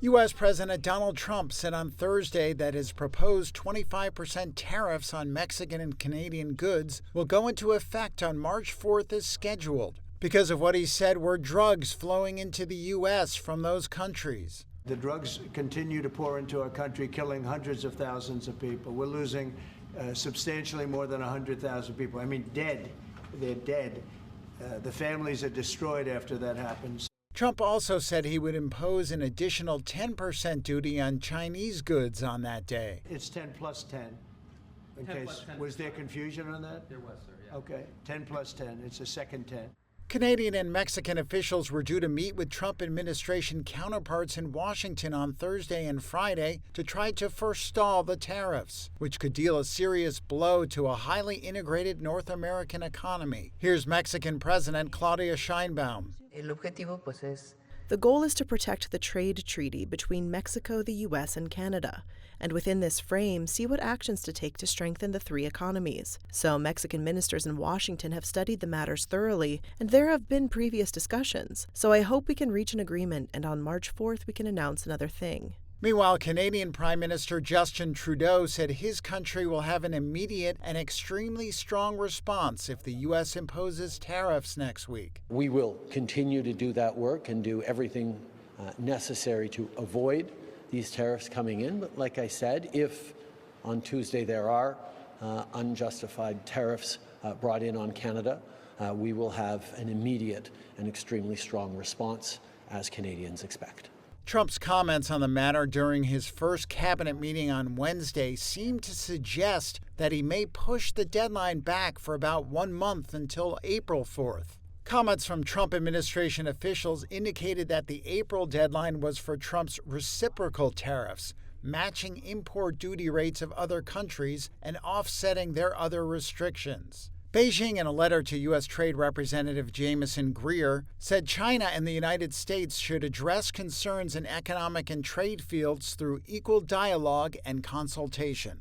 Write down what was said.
U.S. President Donald Trump said on Thursday that his proposed 25% tariffs on Mexican and Canadian goods will go into effect on March 4th as scheduled because of what he said were drugs flowing into the U.S. from those countries. The drugs continue to pour into our country, killing hundreds of thousands of people. We're losing substantially more than 100,000 people. I mean, dead. They're dead. The families are destroyed after that happens. Trump also said he would impose an additional 10% duty on Chinese goods on that day. It's 10 plus 10. In 10 case, plus 10 was there confusion on that? There was, sir, yeah. Okay, 10 plus 10. It's a second 10. Canadian and Mexican officials were due to meet with Trump administration counterparts in Washington on Thursday and Friday to try to forestall the tariffs, which could deal a serious blow to a highly integrated North American economy. Here's Mexican President Claudia Sheinbaum. The goal is to protect the trade treaty between Mexico, the U.S., and Canada, and within this frame, see what actions to take to strengthen the three economies. So Mexican ministers in Washington have studied the matters thoroughly, and there have been previous discussions. So I hope we can reach an agreement, and on March 4th we can announce another thing. Meanwhile, Canadian Prime Minister Justin Trudeau said his country will have an immediate and extremely strong response if the U.S. imposes tariffs next week. We will continue to do that work and do everything necessary to avoid these tariffs coming in. But like I said, if on Tuesday there are unjustified tariffs brought in on Canada, we will have an immediate and extremely strong response, as Canadians expect. Trump's comments on the matter during his first cabinet meeting on Wednesday seemed to suggest that he may push the deadline back for about 1 month until April 4th. Comments from Trump administration officials indicated that the April deadline was for Trump's reciprocal tariffs, matching import duty rates of other countries and offsetting their other restrictions. Beijing, in a letter to U.S. Trade Representative Jamieson Greer, said China and the United States should address concerns in economic and trade fields through equal dialogue and consultation.